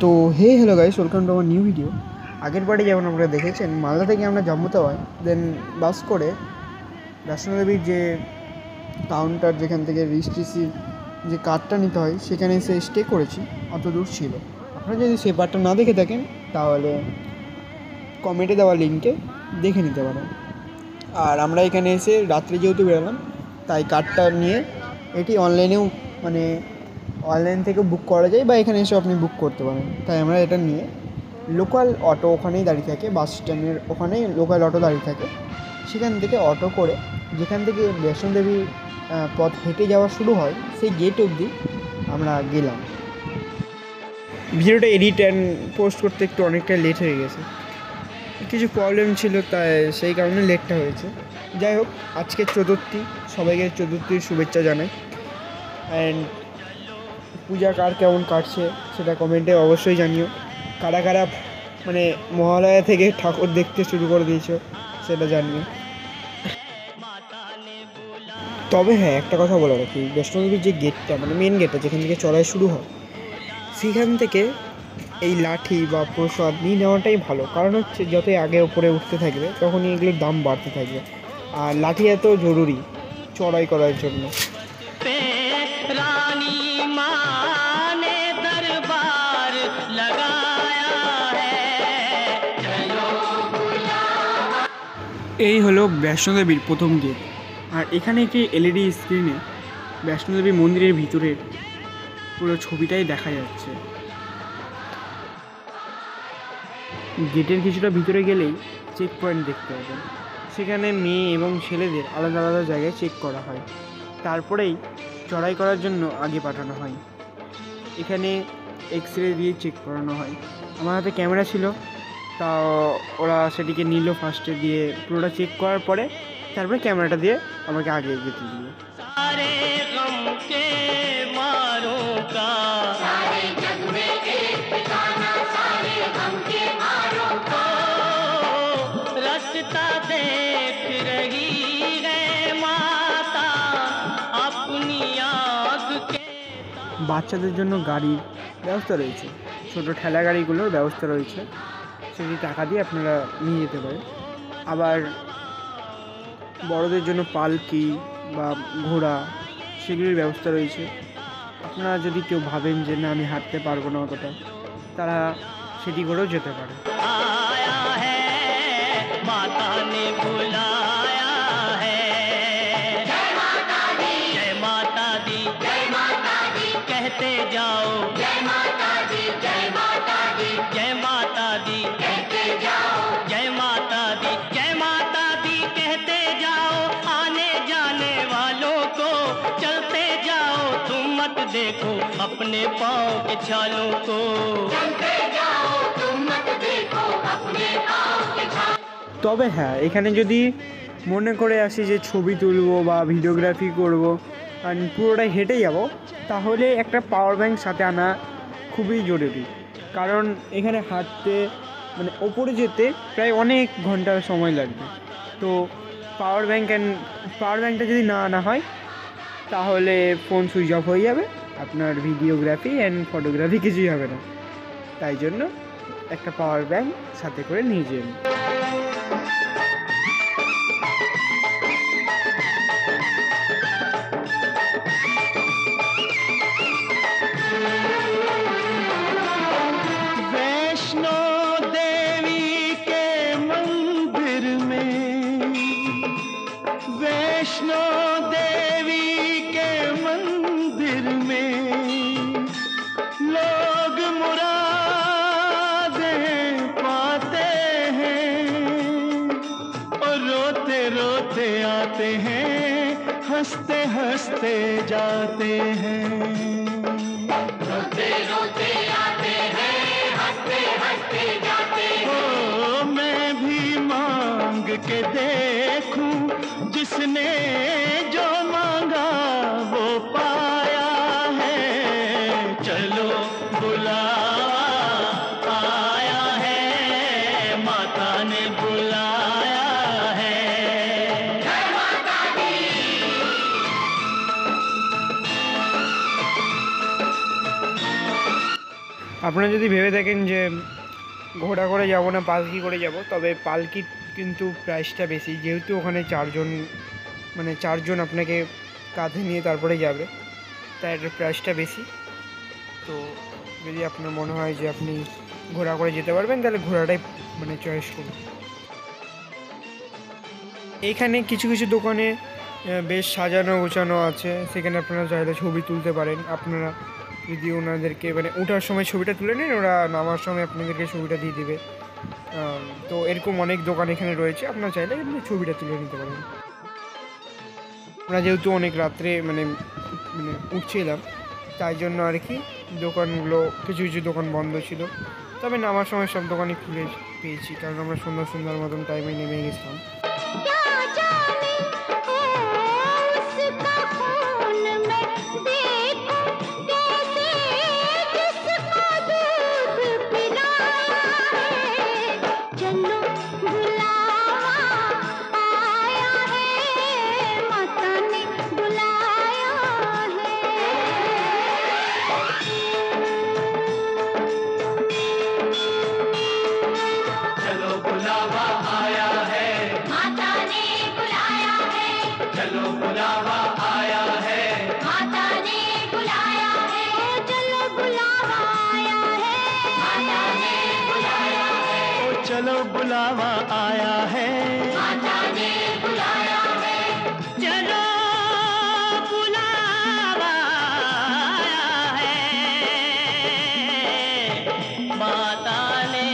তো hello guys, welcome to আমার new video. আগের বারে যেমন আপনারা দেখেছেন, মালদা থেকে আমরা জম্মুতে হয়, দেন বাস করে বৈষ্ণোদেবীর যে কাউন্টার, যেখান থেকে রেজিস্ট্রেসির যে কার্ডটা নিতে হয়, সেখানে এসে স্টে করেছি। অত দূর ছিল। আপনারা যদি সেই পার্টটা না দেখে থাকেন, তাহলে কমেন্টে দেওয়া লিঙ্কে দেখে নিতে পারেন। আর আমরা এখানে এসে রাত্রে যেহেতু বেরোলাম, তাই কার্ডটা নিয়ে এটি অনলাইনেও অনলাইন থেকে বুক করা যায়, বা এখানে এসে আপনি বুক করতে পারেন। তাই আমরা এটা নিয়ে লোকাল অটো ওখানেই দাঁড়িয়ে থাকে, বাস স্ট্যান্ডের ওখানেই লোকাল অটো দাঁড়িয়ে থাকে, সেখান থেকে অটো করে যেখান থেকে বৈষ্ণোদেবী পথ হেঁটে যাওয়া শুরু হয়, সেই গেট অবধি আমরা গেলাম। ভিডিওটা এডিট অ্যান্ড পোস্ট করতে একটু অনেকটা লেট হয়ে গেছে, কিছু প্রবলেম ছিল, তাই সেই কারণে লেটটা হয়েছে। যাই হোক, আজকে চতুর্থী, সবাইকে চতুর্থীর শুভেচ্ছা জানাই। অ্যান্ড পূজা কার কেমন কাটছে সেটা কমেন্টে অবশ্যই জানিও। কারা কারা মহালয়া থেকে ঠাকুর দেখতে শুরু করে দিয়েছো সেটা জানিও। তবে হ্যাঁ, একটা কথা বলে রাখি, বৈষ্ণোদেবীর যে গেটটা, মেন গেটটা যেখান থেকে চড়াই শুরু হয়, সেখান থেকে এই লাঠি বা প্রসাদ নিয়ে নেওয়াটাই ভালো। কারণ হচ্ছে, যতই আগে ওপরে উঠতে থাকবে, তখনই এগুলোর দাম বাড়তে থাকবে। আর লাঠি এত জরুরি চড়াই করার জন্য। এই হলো বৈষ্ণোদেবীর প্রথম গেট। আর এখানে একটি এলইডি স্ক্রিনে বৈষ্ণোদেবী মন্দিরের ভিতরের পুরো ছবিটাই দেখা যাচ্ছে। গেটের কিছুটা ভিতরে গেলেই চেক পয়েন্ট দেখতে পাবেন। সেখানে মেয়ে এবং ছেলেদের আলাদা আলাদা জায়গায় চেক করা হয়, তারপরেই চড়াই করার জন্য আগে পাঠানো হয়। এখানে এক্স রে দিয়ে চেক করানো হয়। আমার হাতে ক্যামেরা ছিল, তা ওরা সেটিকে নিল ফার্স্টে, দিয়ে পুরোটা চেক করার পরে তারপরে ক্যামেরাটা দিয়ে আমাকে আগে যেতে দিল। বাচ্চাদের জন্য গাড়ির ব্যবস্থা রয়েছে, ছোটো ঠেলা গাড়িগুলোর ব্যবস্থা রয়েছে, সেটি টাকা দিয়ে আপনারা নিয়ে যেতে পারেন। আবার বড়দের জন্য পালকি বা ঘোড়া, সেগুলির ব্যবস্থা রয়েছে। আপনারা যদি কেউ ভাবেন যে না, আমি হাঁটতে পারবো না অতটা, তারা সেটি করেও যেতে পারে। देखो अपने पाँव के छालों को, चलते जाओ तुम मत देखो अपने पाँव के छालों। তবে হ্যাঁ, এখানে যদি মনে করে আসি যে ছবি তুলবো বা ভিডিওগ্রাফি করবো আর পুরোটাই হেঁটে যাব, তাহলে একটা পাওয়ার ব্যাংক সাথে আনা খুবই জরুরি। কারণ এখানে হাঁটতে ওপরে যেতে প্রায় অনেক ঘন্টার সময় লাগবে। তো পাওয়ার ব্যাংকটা যদি না আনা হয়, তাহলে ফোন সুইচ অফ হয়ে যাবে, আপনার ভিডিওগ্রাফি অ্যান্ড ফটোগ্রাফি কিছুই হবে না। তাই জন্য একটা পাওয়ার ব্যাংক সাথে করে নিয়ে যান। वैष्णो देवी के मंदिर में, वैष्णो देवी के मंदिर में लोग मुरादें पाते हैं और रोते रोते आते हैं, हंसते हंसते जाते हैं। रोते रोते आते हैं, हंसते हंसते जाते हैं। ओ मैं भी मांग के देखूं, जिसने जो मांगा वो पाया है। चलो बुलावा आया है, माता ने बुलाया है। जय माता दी। আপনারা যদি ভেবে থাকেন যে ঘোড়া করে যাব না পালকি করে যাব, তবে পালকির কিন্তু প্রাইসটা বেশি, যেহেতু ওখানে চারজন আপনাকে কাঁধে নিয়ে তারপরে যাবে, তাই এটার প্রাইসটা বেশি। তো যদি আপনার মনে হয় যে আপনি ঘোড়া করে যেতে পারবেন, তাহলে ঘোড়াটাই চয়েস করুন। এইখানে কিছু কিছু দোকানে বেশ সাজানো গোছানো আছে, সেখানে আপনারা চাইলে ছবি তুলতে পারেন। আপনারা যদি ওনাদেরকে ওঠার সময় ছবিটা তুলে নেন, ওরা নামার সময় আপনাদেরকে ছবিটা দিয়ে দেবে। তো এরকম অনেক দোকান এখানে রয়েছে, আপনারা চাইলে ছবিটা তুলে নিতে পারেন। আমরা যেহেতু অনেক রাত্রে উঠছিলাম, তাই জন্য আর কি দোকানগুলো কিছু কিছু দোকান বন্ধ ছিল, তবে নামার সময় সব দোকানই খুলে পেয়েছি, কারণ আমরা সুন্দর মতন টাইমে নেমে গেছিলাম। चलो बुलावा आया है, माता ने बुलाया है। चलो बुलावा आया है, माता ने।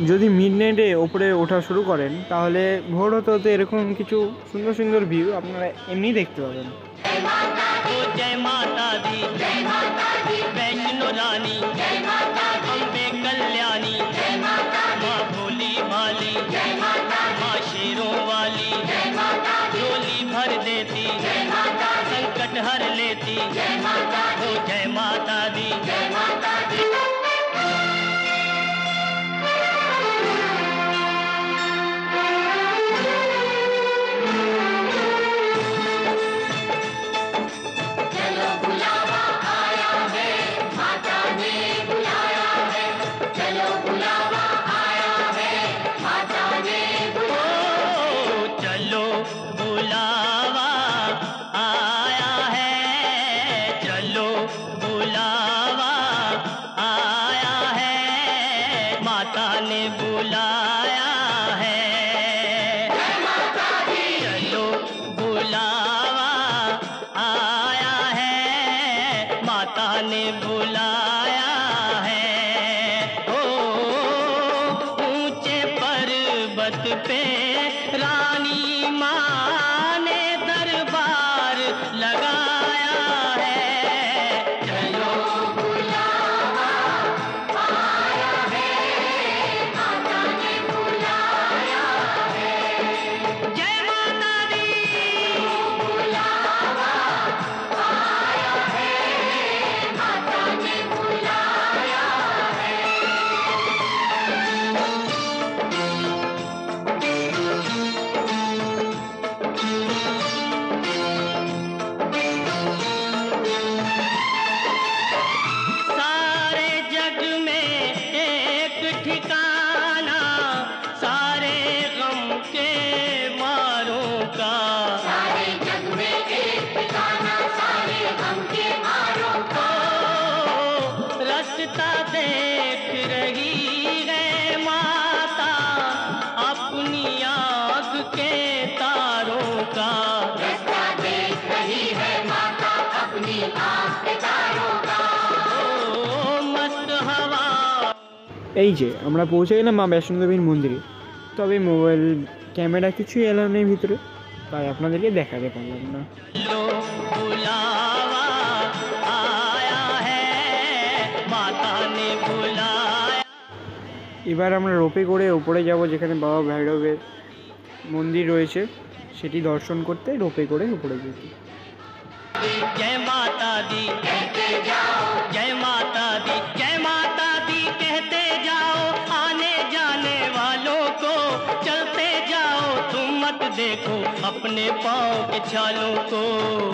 যদি মিডনাইটে ওপরে ওঠা শুরু করেন, তাহলে ভোর হতে হতে এরকম কিছু সুন্দর সুন্দর ভিউ আপনারা এমনি দেখতে পাবেন। जय माता दी, जय माता दी, वैष्णो रानी, जय माता दी, अम्बे कल्याणी, जय माता दी, माँ भोली भाली, जय माता दी, माँ शेरों वाली, जय माता दी, झोली भर देती, जय माता दी, संकट हर लेती, जय माता दी, जय माता दी, जय माता दी। पे रानी माँ ने दरबार लगाया है। चलो बुलावा आया है, माता ने बुलाया है। जय माता दी, बुलावा आया है, माता ने बुलाया है। देख रही है माता अपनी आँख के तारों का, रास्ता देख रही है माता अपनी आँख के तारों का। ओ मस्त हवा। এই যে আমরা পৌঁছে গেলাম মা বৈষ্ণো দেবীর মন্দিরে, তবে মোবাইল ক্যামেরা কিছুই এলো নেই ভিতরে, তাই আপনাদেরকে দেখাতে পারলাম না। এবার আমরা রোপে করে উপরে যাব, যেখানে বাবা ভৈরবের মন্দির রয়েছে, সেটি দর্শন করতে রোপে করে উপরে যেতে। जय माता दी कहते जाओ, जय माता दी, जय माता दी कहते जाओ, आने जाने वालों को चलते जाओ, तुम मत देखो अपने पाँव के छालों को,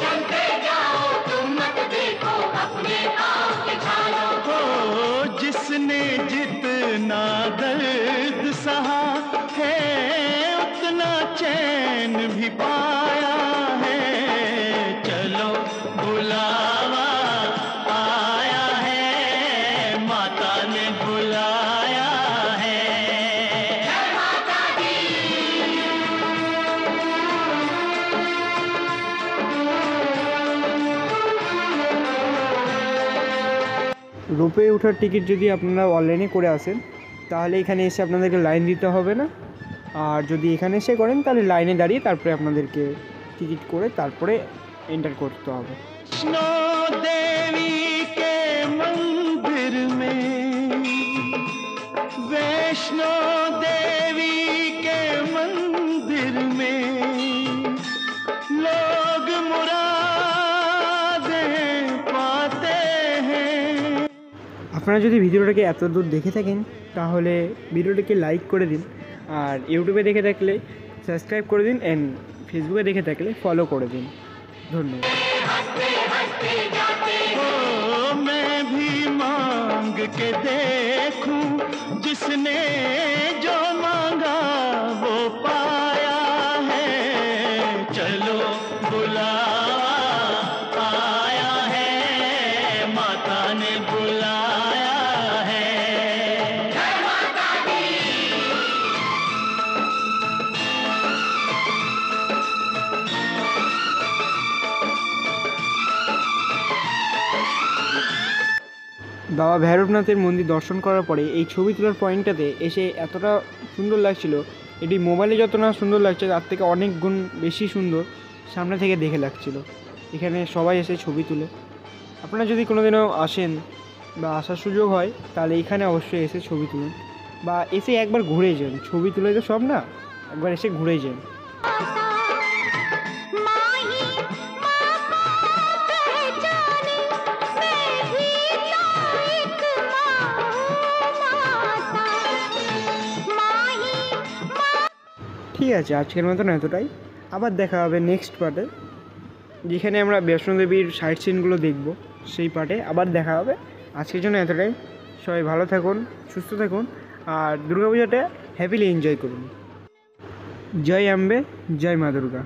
चलते जाओ तुम मत देखो अपने पाँव के छालों को। जिसने जितना दर्द सहा है उतना चैन भी पाया है। चलो बुलावा आया है, माता ने बुलाया है। जय माता दी। রোপে ওঠার টিকিট যদি আপনারা অনলাইনে করে আসেন তাহলে এখানে এসে আপনাদেরকে লাইন দিতে হবে না, আর যদি এখানে এসে করেন তাহলে লাইনে দাঁড়িয়ে তারপরে আপনাদেরকে টিকিট করে তারপরে এন্টার করতে হবে। वैष्णो देवी के मंदिर में, वैष्णो देवी के मंदिर में लोग मुरादें पाते हैं। আপনারা যদি ভিডিওটাকে এত দূর দেখে থাকেন তাহলে ভিডিওটাকে লাইক করে দিন, আর ইউটিউবে দেখে থাকলে সাবস্ক্রাইব করে দিন, অ্যান্ড ফেসবুকে দেখে থাকলে ফলো করে দিন। ধন্যবাদ। ओ मैं भी मांग के देखूं, जिसने जो मांगा वो पाया है। चलो बुलावा आया है, माता ने बुलाया है। जय माता दी। বাবা ভৈরবনাথের মন্দির দর্শন করার পরে এই ছবি তোলার পয়েন্টটাতে এসে এতটা সুন্দর লাগছিল, এটি মোবাইলে যত না সুন্দর লাগছে তার থেকে অনেক গুণ বেশি সুন্দর সামনে থেকে দেখে লাগছিল। এখানে সবাই এসে ছবি তুলে। আপনারা যদি কোনোদিনও আসেন বা আসার সুযোগ হয় তাহলে এখানে অবশ্যই এসে ছবি তুলুন, বা এসে একবার ঘুরে যান। ছবি তুলে তো সব না, একবার এসে ঘুরে যান। ঠিক আছে, আজকের মতন এতটাই। আবার দেখা হবে নেক্সট পার্টে, যেখানে আমরা বৈষ্ণোদেবীর সাইট সিনগুলো দেখব। সেই পার্টে আবার দেখা হবে। আজকের জন্য এতটাই। সবাই ভালো থাকুন, সুস্থ থাকুন, আর দুর্গাপূজাটা হ্যাপিলি এনজয় করুন। জয় আম্বে, জয় মা দুর্গা।